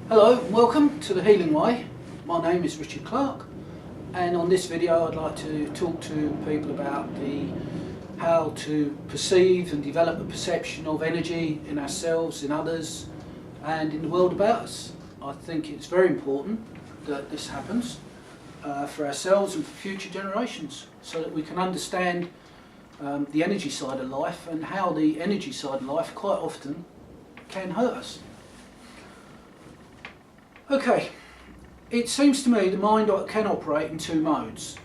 Hello and welcome to The Healing Way. My name is Richard Clark, and on this video I'd like to talk to people about how to perceive and develop a perception of energy in ourselves, in others and in the world about us. I think it's very important that this happens for ourselves and for future generations, so that we can understand the energy side of life and how the energy side of life quite often can hurt us. Okay, it seems to me the mind can operate in two modes.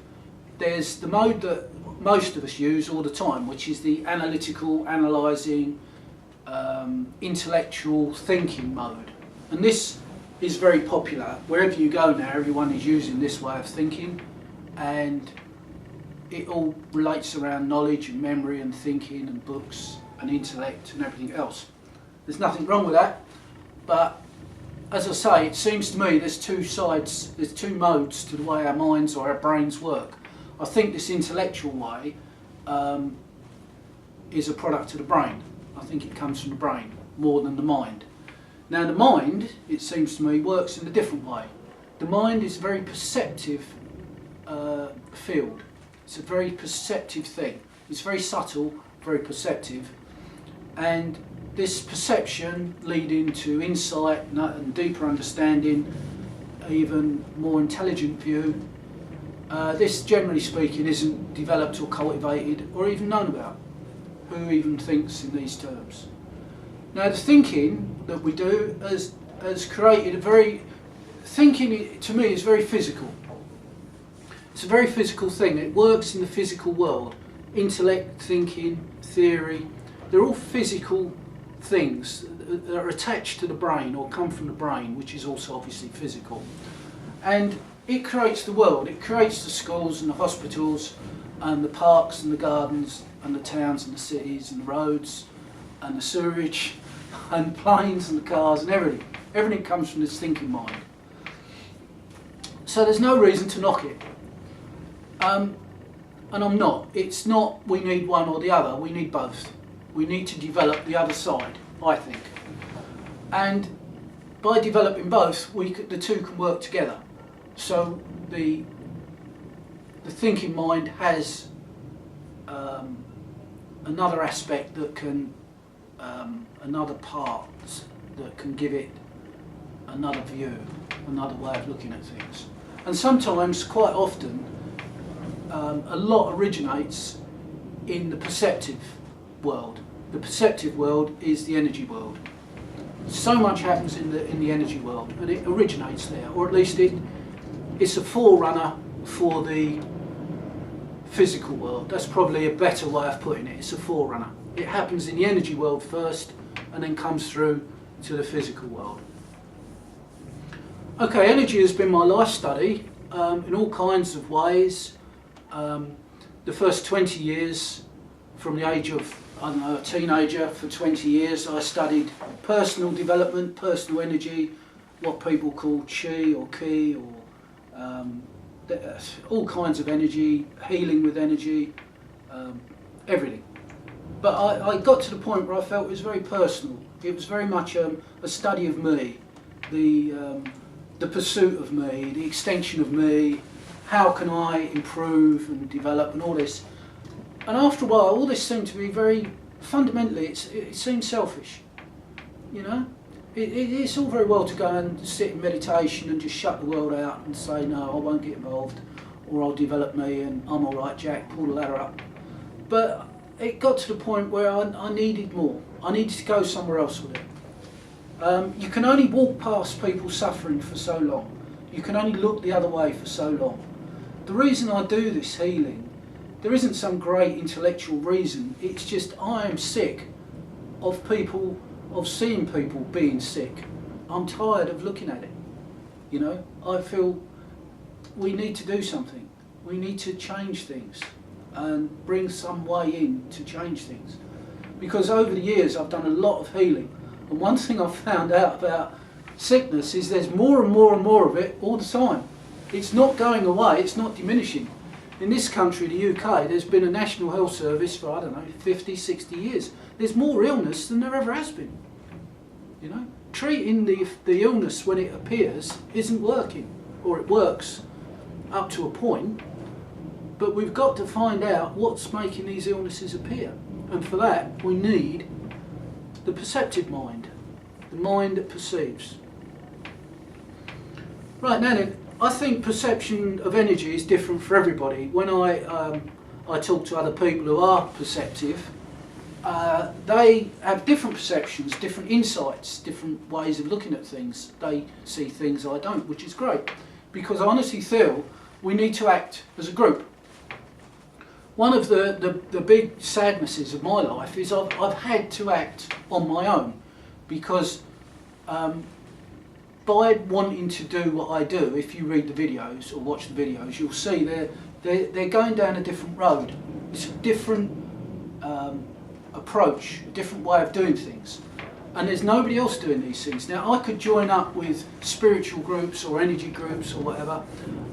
There's the mode that most of us use all the time, which is the analytical, analysing, intellectual thinking mode. And this is very popular. Wherever you go now, everyone is using this way of thinking, and it all relates around knowledge and memory and thinking and books and intellect and everything else. There's nothing wrong with that, but as I say, it seems to me there's two sides, there's two modes to the way our minds or our brains work. I think this intellectual way is a product of the brain. I think it comes from the brain more than the mind. Now the mind, it seems to me, works in a different way. The mind is a very perceptive field. It's a very perceptive thing. It's very subtle, very perceptive, and this perception leading to insight and deeper understanding, even more intelligent view, this generally speaking isn't developed or cultivated or even known about. Who even thinks in these terms? Now the thinking that we do has created a very, thinking to me is very physical. It's a very physical thing. It works in the physical world. Intellect, thinking, theory, they're all physical things that are attached to the brain or come from the brain, which is also obviously physical. And it creates the world. It creates the schools and the hospitals and the parks and the gardens and the towns and the cities and the roads and the sewerage and planes and the cars and everything. Everything comes from this thinking mind. So there's no reason to knock it. And I'm not. It's not we need one or the other. We need both. We need to develop the other side, I think. And by developing both, the two can work together. So the thinking mind has another aspect that can, another part that can give it another view, another way of looking at things. And sometimes, quite often, a lot originates in the perceptive world. The perceptive world is the energy world. So much happens in the energy world, and it originates there, or at least it's a forerunner for the physical world. That's probably a better way of putting it. It's a forerunner. It happens in the energy world first, and then comes through to the physical world. Okay, energy has been my life study in all kinds of ways. The first 20 years, from the age of, I don't know, a teenager, for 20 years I studied personal development, personal energy, what people call chi or ki, or all kinds of energy, healing with energy, everything. But I got to the point where I felt it was very personal. It was very much a study of me, the pursuit of me, the extension of me, how can I improve and develop and all this. And after a while, all this seemed to be very, fundamentally, it seemed selfish, you know? It's all very well to go and sit in meditation and just shut the world out and say, no, I won't get involved, or I'll develop me and I'm all right, Jack, pull the ladder up. But it got to the point where I needed more. I needed to go somewhere else with it. You can only walk past people suffering for so long. You can only look the other way for so long. The reason I do this healing, there isn't some great intellectual reason. It's just I am sick of people, of seeing people being sick. I'm tired of looking at it. You know, I feel we need to do something. We need to change things and bring some way in to change things. Because over the years I've done a lot of healing, and one thing I've found out about sickness is there's more and more and more of it all the time. It's not going away, it's not diminishing. In this country, the UK, there's been a National Health Service for, I don't know, 50, 60 years. There's more illness than there ever has been. You know, treating the illness when it appears isn't working, or it works up to a point, but we've got to find out what's making these illnesses appear. And for that, we need the perceptive mind, the mind that perceives. Right, now then, I think perception of energy is different for everybody. When I talk to other people who are perceptive, they have different perceptions, different insights, different ways of looking at things. They see things I don't, which is great, because I honestly feel we need to act as a group. One of the big sadnesses of my life is I've had to act on my own, because by wanting to do what I do, if you read the videos or watch the videos, you'll see they're going down a different road. It's a different approach, a different way of doing things. And there's nobody else doing these things. Now, I could join up with spiritual groups or energy groups or whatever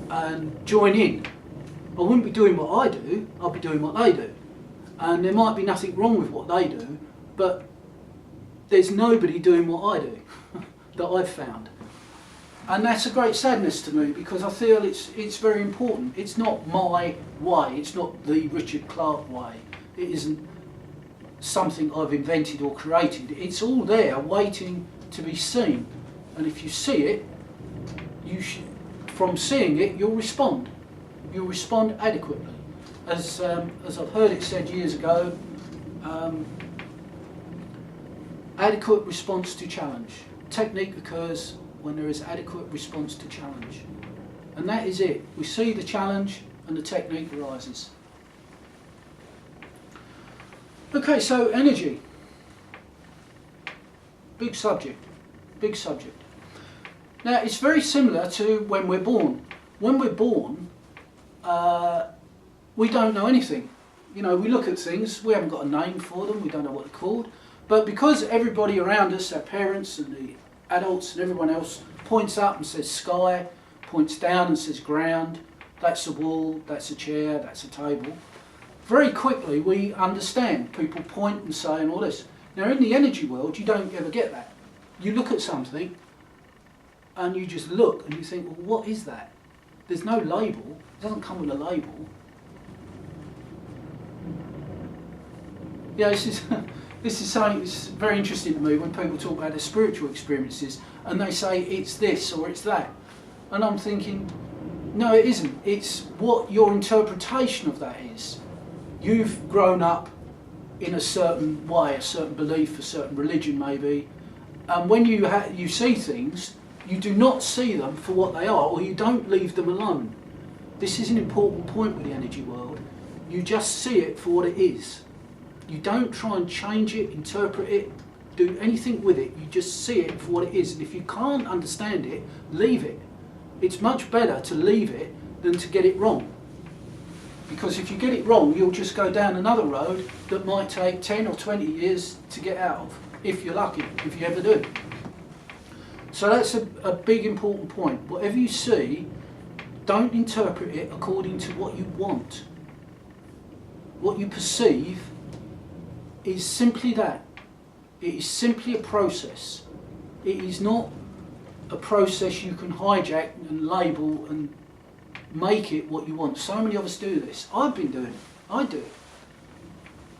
and join in. I wouldn't be doing what I do, I'll be doing what they do. And there might be nothing wrong with what they do, but there's nobody doing what I do that I've found. And that's a great sadness to me, because I feel it's very important. It's not my way, it's not the Richard Clark way. It isn't something I've invented or created. It's all there waiting to be seen. And if you see it, from seeing it, you'll respond. You'll respond adequately. As I've heard it said years ago, adequate response to challenge. Technique occurs when there is adequate response to challenge. And that is it. We see the challenge and the technique arises. Okay, so energy. Big subject. Big subject. Now, it's very similar to when we're born. When we're born, we don't know anything. You know, we look at things, we haven't got a name for them, we don't know what they're called. But because everybody around us, our parents and the adults and everyone else, points up and says sky, points down and says ground, that's a wall, that's a chair, that's a table, very quickly we understand. People point and say and all this. Now, in the energy world, you don't ever get that. You look at something and you just look and you think, well, what is that? There's no label. It doesn't come with a label. Yeah, this is something that's very interesting to me when people talk about their spiritual experiences and they say it's this or it's that. And I'm thinking, no, it isn't. It's what your interpretation of that is. You've grown up in a certain way, a certain belief, a certain religion maybe, and when you see things, you do not see them for what they are, or you don't leave them alone. This is an important point with the energy world. You just see it for what it is. You don't try and change it, interpret it, do anything with it. You just see it for what it is. And if you can't understand it, leave it. It's much better to leave it than to get it wrong. Because if you get it wrong, you'll just go down another road that might take 10 or 20 years to get out of, if you're lucky, if you ever do. So that's a big important point. Whatever you see, don't interpret it according to what you want. What you perceive is simply that. It is simply a process. It is not a process you can hijack and label and make it what you want. So many of us do this. I've been doing it. I do it.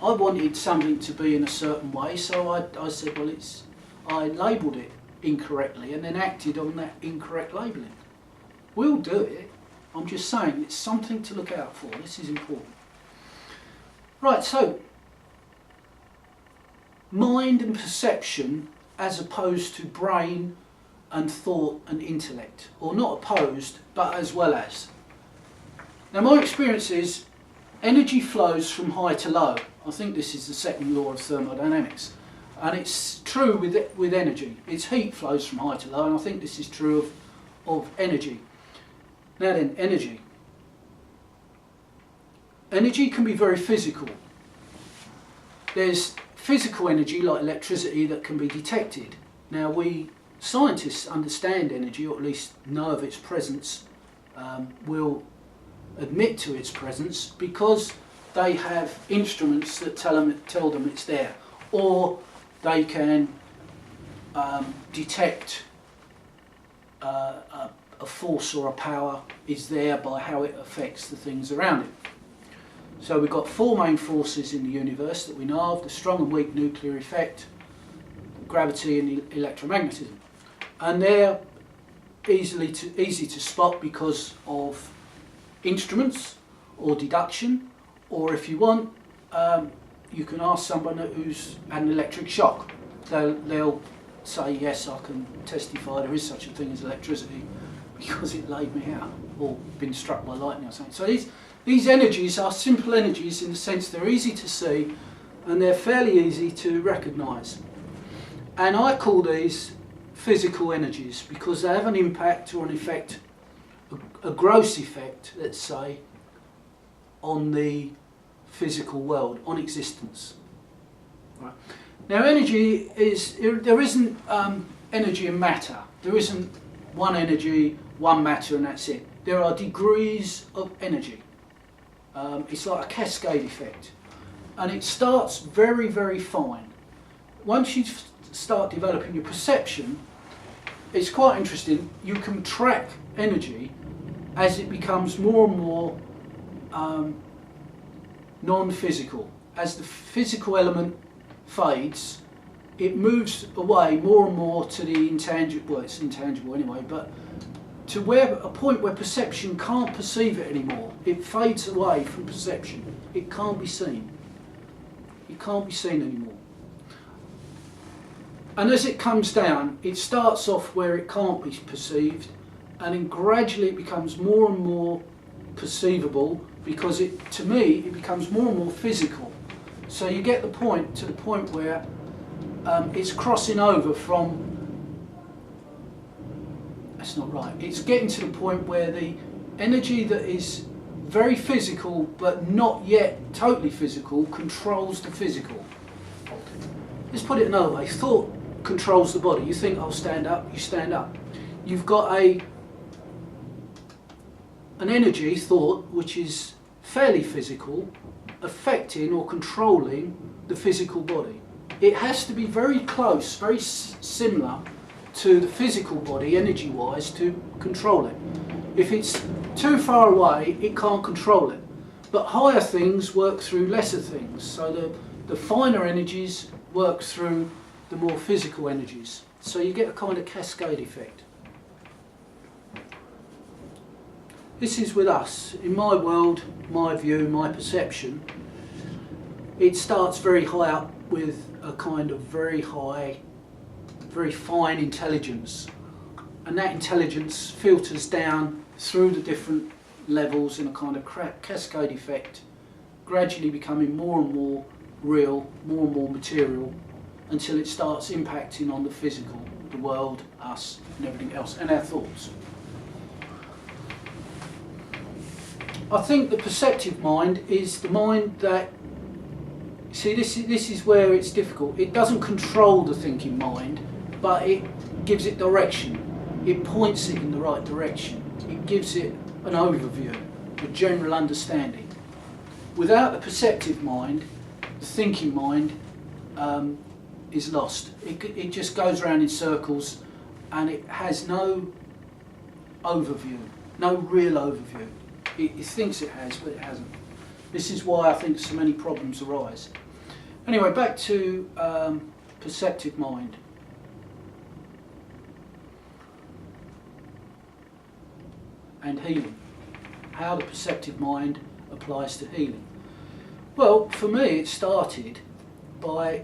I wanted something to be in a certain way, so I said, well, I labelled it incorrectly and then acted on that incorrect labelling. We'll do it. I'm just saying it's something to look out for. This is important. Right, so mind and perception as opposed to brain and thought and intellect, or not opposed, but as well as. Now, my experience is energy flows from high to low. I think this is the second law of thermodynamics, and it's true with energy. Its heat flows from high to low, and I think this is true of energy. Now then, energy. Energy can be very physical. There's physical energy like electricity that can be detected. Now, we scientists understand energy, or at least know of its presence, will admit to its presence because they have instruments that tell them it's there, or they can detect a force or a power is there by how it affects the things around it. So we've got four main forces in the universe that we know of: the strong and weak nuclear effect, gravity, and electromagnetism. And they're easy to spot because of instruments or deduction, or if you want, you can ask someone who's had an electric shock. They'll say, yes, I can testify there is such a thing as electricity because it laid me out, or been struck by lightning or something. So these energies are simple energies in the sense they're easy to see and they're fairly easy to recognise. And I call these physical energies because they have an impact or an effect, a gross effect, let's say, on the physical world, on existence. Right. Now, energy is, there isn't energy and matter. There isn't one energy, one matter, and that's it. There are degrees of energy. It's like a cascade effect. And it starts very, very fine. Once you start developing your perception, it's quite interesting. You can track energy as it becomes more and more non-physical. As the physical element fades, it moves away more and more to the intangible. Well, it's intangible anyway, but to a point where perception can't perceive it anymore. It fades away from perception. It can't be seen. It can't be seen anymore. And as it comes down, it starts off where it can't be perceived, and then gradually it becomes more and more perceivable, because to me it becomes more and more physical. So you get to the point where it's crossing over from, that's not right, it's getting to the point where the energy that is very physical but not yet totally physical controls the physical. Let's put it another way. Thought controls the body. You think, I'll stand up, you stand up. You've got an energy, thought, which is fairly physical, affecting or controlling the physical body. It has to be very close, very similar to the physical body, energy-wise, to control it. If it's too far away, it can't control it. But higher things work through lesser things. So the finer energies work through the more physical energies. So you get a kind of cascade effect. This is with us. In my world, my view, my perception, it starts very high up with a kind of very high, very fine intelligence. And that intelligence filters down through the different levels in a kind of cascade effect, gradually becoming more and more real, more and more material, until it starts impacting on the physical, the world, us, and everything else, and our thoughts. I think the perceptive mind is the mind that, see, this is where it's difficult. It doesn't control the thinking mind, but it gives it direction. It points it in the right direction. It gives it an overview, a general understanding. Without the perceptive mind, the thinking mind is lost. It just goes around in circles, and it has no overview, no real overview. It thinks it has, but it hasn't. This is why I think so many problems arise. Anyway, back to perceptive mind. And healing. How the perceptive mind applies to healing. Well, for me it started by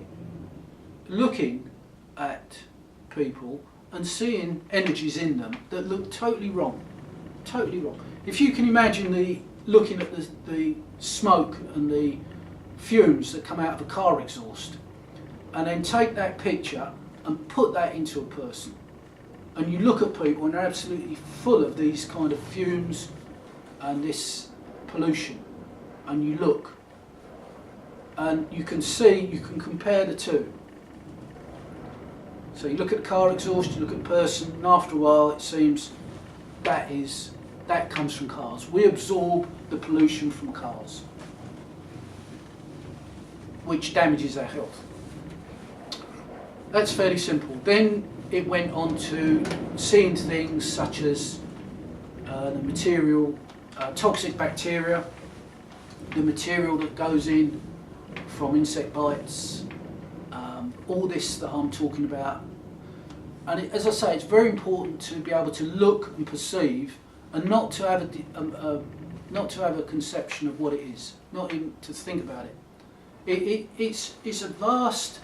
looking at people and seeing energies in them that look totally wrong. Totally wrong. If you can imagine looking at the smoke and the fumes that come out of a car exhaust, and then take that picture and put that into a person, and you look at people and they're absolutely full of these kind of fumes and this pollution, and you look and you can see, you can compare the two. So you look at the car exhaust, you look at the person, and after a while it seems that comes from cars. We absorb the pollution from cars, which damages our health. That's fairly simple. Then it went on to seeing things such as the material, toxic bacteria, the material that goes in from insect bites, all this that I'm talking about. And as I say, it's very important to be able to look and perceive, and not to have a conception of what it is, not even to think about it. It's a vast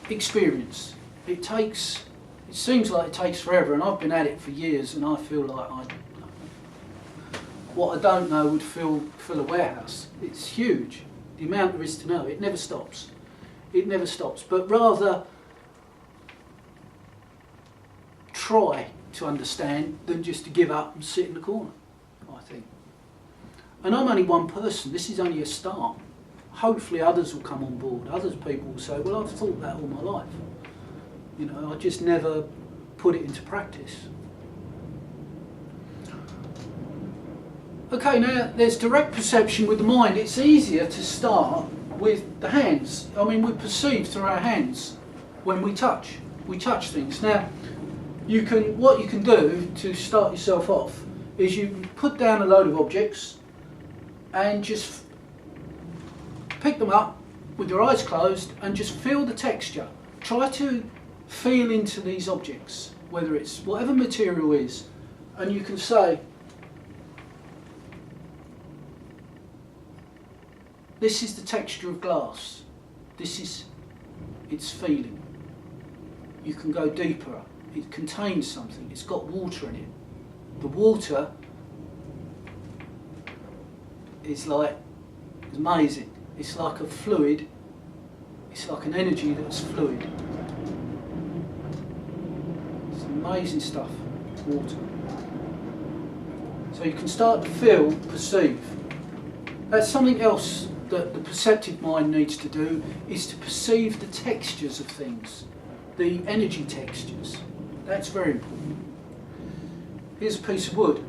experience. It seems like it takes forever, and I've been at it for years, and I feel like what I don't know would fill a warehouse. It's huge. The amount there is to know. It never stops. It never stops. But rather try to understand than just to give up and sit in the corner, I think. And I'm only one person. This is only a start. Hopefully others will come on board. Other people will say, well, I've thought that all my life. You know, I just never put it into practice. Okay, now there's direct perception with the mind. It's easier to start with the hands. I mean, we perceive through our hands when we touch. We touch things. Now, what you can do to start yourself off is you can put down a load of objects and just pick them up with your eyes closed and just feel the texture. Try to feel into these objects, whether it's whatever material is, and you can say, this is the texture of glass, this is its feeling. You can go deeper. It contains something, it's got water in it. The water is amazing. It's like a fluid, it's like an energy that's fluid. It's amazing stuff, water. So you can start to feel, perceive. That's something else that the perceptive mind needs to do, is to perceive the textures of things, the energy textures. That's very important. Here's a piece of wood.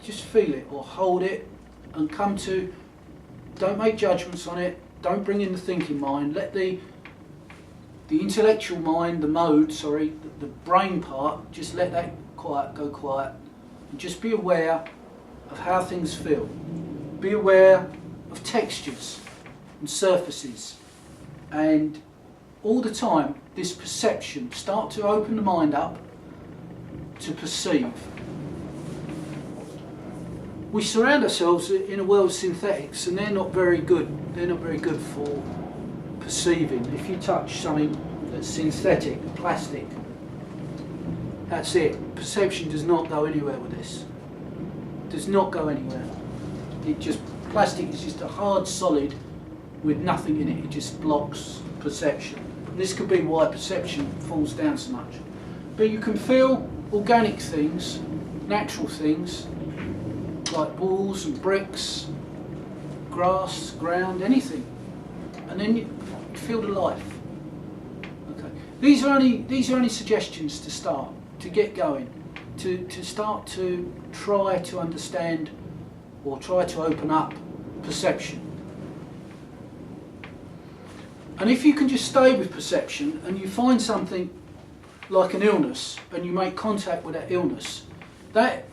Just feel it or hold it and come to, don't make judgments on it, don't bring in the thinking mind, let the intellectual mind, the brain part, just let that go quiet, and just be aware of how things feel. Be aware of textures and surfaces, and all the time this perception, start to open the mind up to perceive. We surround ourselves in a world of synthetics, and they're not very good. They're not very good for perceiving. If you touch something that's synthetic, plastic, that's it. Perception does not go anywhere with this. Does not go anywhere. Plastic is just a hard solid with nothing in it. It just blocks perception. And this could be why perception falls down so much. But you can feel organic things, natural things, like walls and bricks, grass, ground, anything, and then you feel the life. Okay. These are only suggestions to start, to get going, to start to try to understand or try to open up perception. And if you can just stay with perception and you find something like an illness and you make contact with that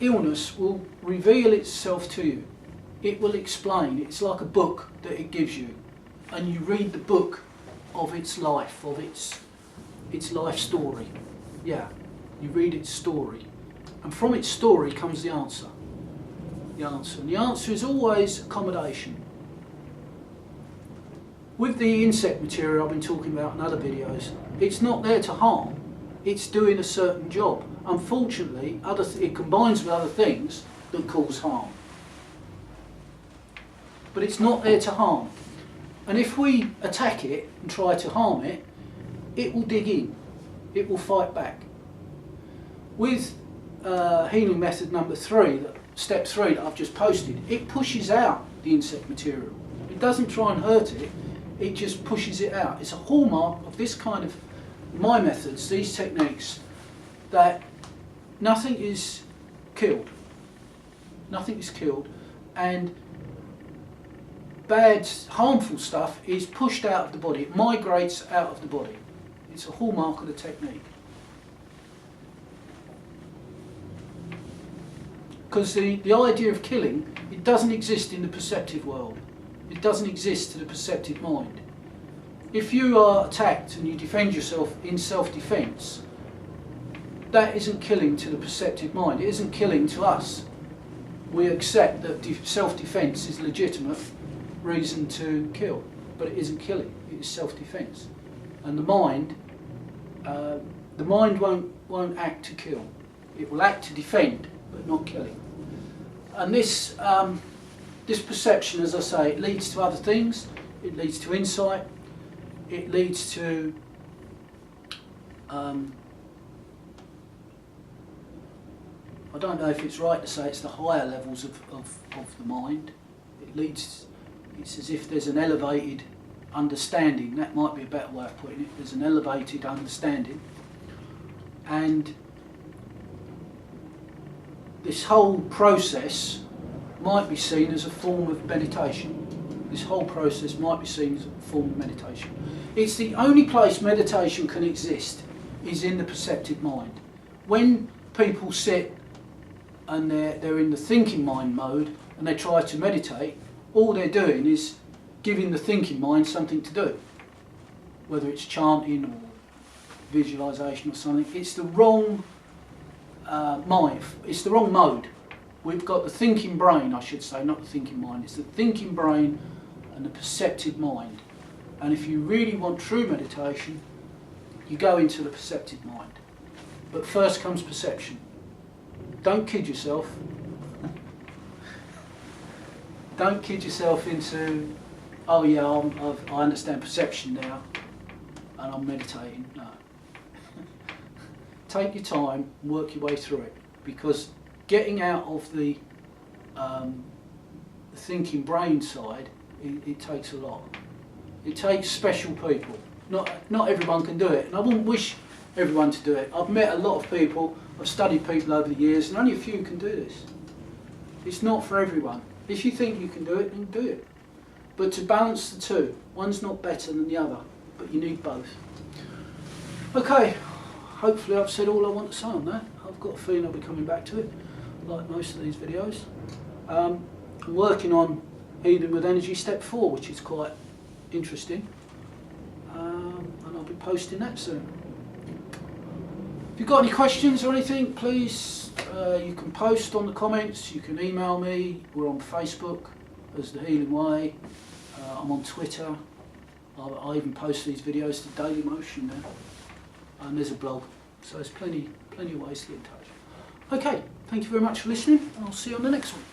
illness will reveal itself to you. It will explain. It's like a book that it gives you, and you read the book of its life, of its life story. Yeah, you read its story, and from its story comes the answer. And the answer is always accommodation. With the insect material I've been talking about in other videos, it's not there to harm. It's doing a certain job. Unfortunately, it combines with other things that cause harm. But it's not there to harm. And if we attack it and try to harm it, it will dig in. It will fight back. With healing method number 3, step 3 that I've just posted, it pushes out the insect material. It doesn't try and hurt it, it just pushes it out. It's a hallmark of this kind of, my methods, these techniques, that nothing is killed. Nothing is killed, and bad, harmful stuff is pushed out of the body. It migrates out of the body. It's a hallmark of the technique. Because the idea of killing, it doesn't exist in the perceptive world. It doesn't exist to the perceptive mind. If you are attacked and you defend yourself in self-defense, that isn't killing to the perceptive mind. It isn't killing to us. We accept that self-defense is a legitimate reason to kill, but it isn't killing. It is self-defense. And the mind won't act to kill. It will act to defend, but not killing. And this perception, as I say, it leads to other things. It leads to insight. It leads to I don't know if it's right to say it's the higher levels of the mind. It's as if there's an elevated understanding. That might be a better way of putting it. There's an elevated understanding. And this whole process might be seen as a form of meditation. This whole process might be seen as a form of meditation. It's the only place meditation can exist is in the perceptive mind. When people sit and they're in the thinking mind mode and they try to meditate, all they're doing is giving the thinking mind something to do. Whether it's chanting or visualization or something, it's the wrong mind. It's the wrong mode. We've got the thinking brain, I should say, not the thinking mind. It's the thinking brain and the perceptive mind. And if you really want true meditation, you go into the perceptive mind. But first comes perception. Don't kid yourself. Don't kid yourself into, oh yeah, I understand perception now and I'm meditating. No. Take your time and work your way through it, because getting out of the thinking brain side, it takes a lot. It takes special people. Not everyone can do it, and I wouldn't wish everyone to do it. I've met a lot of people, I've studied people over the years, and only a few can do this. It's not for everyone. If you think you can do it, then do it. But to balance the two, one's not better than the other, but you need both. Okay, hopefully I've said all I want to say on that. I've got a feeling I'll be coming back to it, like most of these videos. I'm working on Healing with Energy Step 4, which is quite interesting, and I'll be posting that soon. If you've got any questions or anything, please, you can post on the comments, you can email me. We're on Facebook as The Healing Way. I'm on Twitter. I even post these videos to Daily Motion now. And there's a blog. So there's plenty of ways to get in touch. Okay, thank you very much for listening, and I'll see you on the next one.